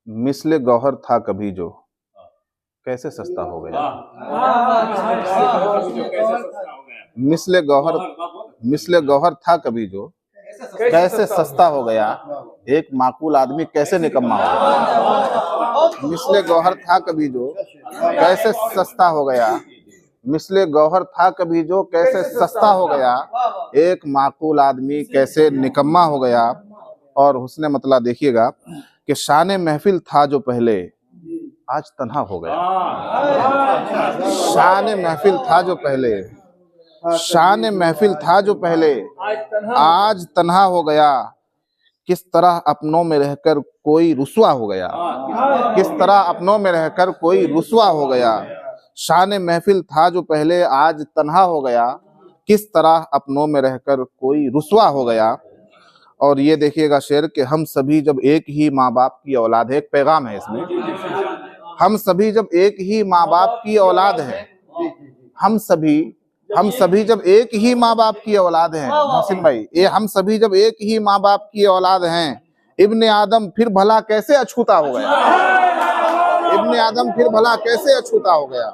मिस्ले गौहर था कभी जो कैसे सस्ता हो गया। मिस्ले गौहर था कभी जो कैसे सस्ता हो गया, एक माकूल आदमी कैसे निकम्मा हो गया। मिस्ले गौहर था कभी जो कैसे सस्ता हो गया, मिस्ले गौहर था कभी जो कैसे सस्ता हो गया, एक माकूल आदमी कैसे निकम्मा हो गया। और हुस्ने मतलब देखिएगा कि शान महफिल था जो पहले आज तन्हा हो गया। शान महफिल था जो पहले, शान महफिल था जो पहले आज तन्हा हो गया। किस तरह अपनों में रहकर कोई रुसवा हो गया, किस तरह अपनों में रहकर कोई रुसवा हो गया। शान महफिल था जो पहले आज तन्हा हो गया, किस तरह अपनों में रहकर कोई रुसवा हो गया। और ये देखिएगा शेर कि हम सभी जब एक ही माँ बाप की औलाद है, एक पैगाम है इसमें, हम सभी जब एक ही माँ बाप की औलाद है, हम सभी जब एक ही माँ बाप की औलाद हैं मोहसिन भाई, ये हम सभी जब एक ही माँ बाप की औलाद हैं, इब्ने आदम फिर भला कैसे अछूता हो गया। इब्ने आदम फिर भला कैसे अछूता हो गया।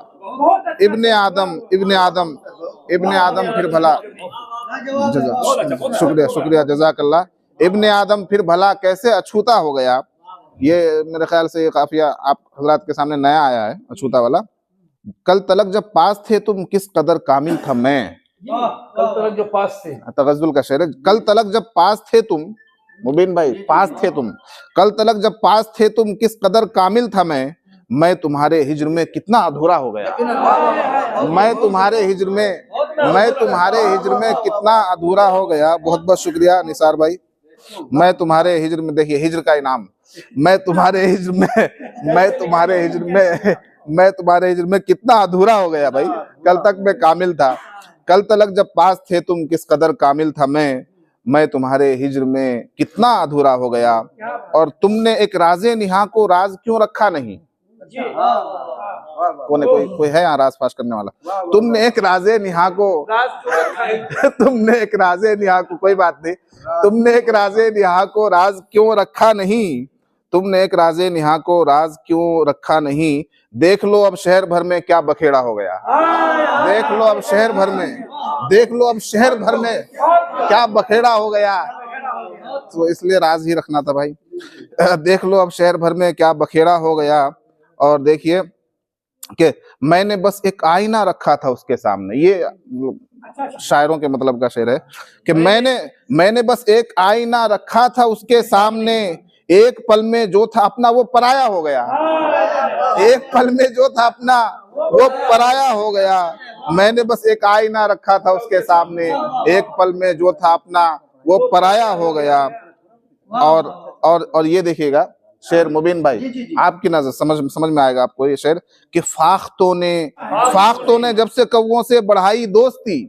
इब्ने आदम फिर भला, शुक्रिया जज़ाकल्लाह। इब्ने आदम फिर भला कैसे अछूता हो गया। ये मेरे ख्याल से ये काफिया आप हजरात के सामने नया आया है, अछूता वाला। कल तलक जब पास थे तुम किस कदर कामिल था मैं। कल तलक जब पास थे, तगज़्ज़ुल का शेर है। कल तलक जब पास थे तुम, मुबीन भाई पास थे तुम, कल तलक जब पास थे तुम किस कदर कामिल था मैं तुम्हारे हिज्र में कितना अधूरा हो गया। मैं तुम्हारे हिज्र में कितना अधूरा हो गया। बहुत बहुत शुक्रिया निसार भाई। मैं तुम्हारे हिज्र में, देखिए हिज्र का इनाम, मैं तुम्हारे हिज्र में कितना अधूरा हो गया भाई। कल तक मैं कामिल था, कल तलक जब पास थे तुम किस कदर कामिल था मैं तुम्हारे हिज्र में कितना अधूरा हो गया। और तुमने एक राज़े निहा को राज क्यों रखा नहीं। कोई है यहाँ राज फाश करने वाला। तुमने एक राज़े निहा को कोई बात नहीं, तुमने एक राज़े निहा को राज क्यों रखा नहीं। तुमने एक राज़े निहा को राज क्यों रखा नहीं। देख लो अब शहर भर में क्या बखेड़ा हो गया। देख लो अब शहर भर में क्या बखेड़ा हो गया। तो इसलिए राज ही रखना था भाई। देख लो अब शहर भर में क्या बखेड़ा हो गया। और देखिए कि मैंने बस एक आईना रखा था उसके सामने, ये शायरों के मतलब का शेर है कि मैंने बस एक आईना रखा था उसके सामने, एक पल में जो था अपना वो पराया हो गया। एक पल में जो था अपना वो पराया हो गया। मैंने बस एक आईना रखा था उसके सामने, एक पल में जो था अपना वो पराया हो गया। और ये देखिएगा शेर मुबीन भाई, आपकी नजर समझ में आएगा आपको ये शेर कि फाख्तों ने जब से कौवों से बढ़ाई दोस्ती,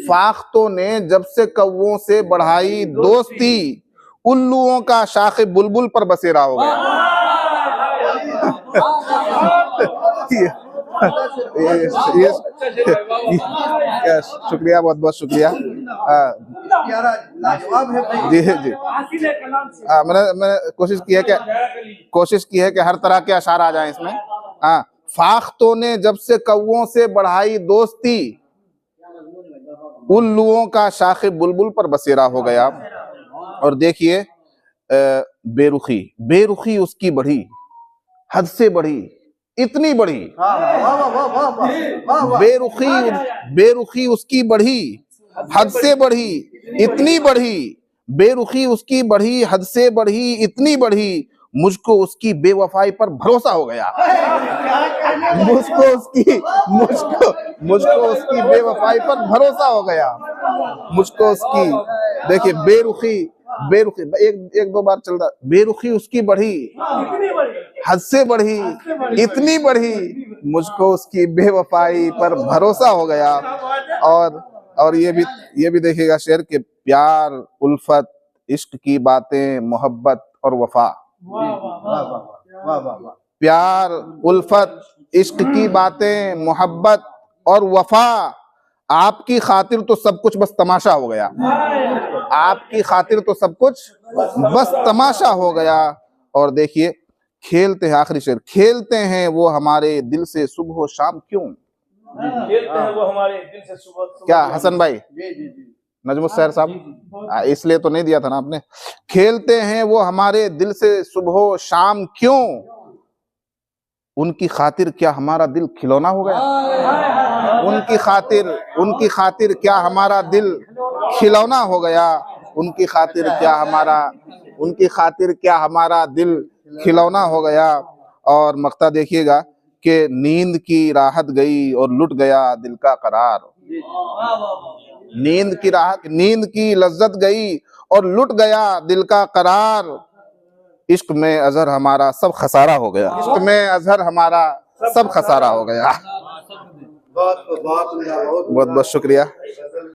फाख्तों ने जब से कौवों से बढ़ाई दोस्ती, उल्लुओं का शाखे बुलबुल पर बसेरा हो गया। शुक्रिया, बहुत बहुत शुक्रिया जी जी। मैंने कोशिश की है कि हर तरह के अशार आ जाएं इसमें। फाख्तों ने जब से कौवों से बढ़ाई दोस्ती, उल्लुओं का शाखे बुलबुल पर बसेरा हो गया। और देखिए बेरुखी उसकी बढ़ी, हद से बढ़ी, इतनी बढ़ी। बेरुखी उसकी बढ़ी, हद से बढ़ी, इतनी बढ़ी। बेरुखी उसकी बढ़ी, हद से बढ़ी, इतनी बढ़ी। मुझको उसकी बेवफाई पर भरोसा हो गया। मुझको उसकी बेवफाई पर भरोसा हो गया। मुझको उसकी, देखिए बेरुखी एक दो बार चल रहा। बेरुखी उसकी बढ़ी, हद से बढ़ी, इतनी बढ़ी। मुझको उसकी बेवफाई पर भरोसा हो गया। और ये भी देखिएगा शेर के प्यार, उल्फत, इश्क की बातें, मोहब्बत और वफा। प्यार, उल्फत, इश्क की बातें, मोहब्बत और वफा। आपकी खातिर तो सब कुछ बस तमाशा हो गया। आपकी खातिर तो सब कुछ बस तमाशा हो गया। और देखिए खेलते हैं, आखिरी शेर, खेलते हैं वो हमारे दिल से सुबह शाम क्यों। खेलते हैं वो हमारे दिल से सुबह क्या हसन भाई, नजमुल साहब, इसलिए तो नहीं दिया था ना आपने। खेलते हैं वो हमारे दिल से सुबह शाम क्यों, उनकी खातिर क्या हमारा दिल खिलौना हो गया। उनकी खातिर क्या हमारा दिल खिलौना हो गया। उनकी खातिर क्या हमारा दिल खिलौना हो गया। और मक्ता देखिएगा कि नींद की राहत गई और लुट गया दिल का करार। नींद की लज्जत गई और लुट गया दिल का करार। इश्क में अजहर हमारा सब खसारा हो गया। इश्क में अजहर हमारा सब खसारा हो गया। बहुत बहुत शुक्रिया।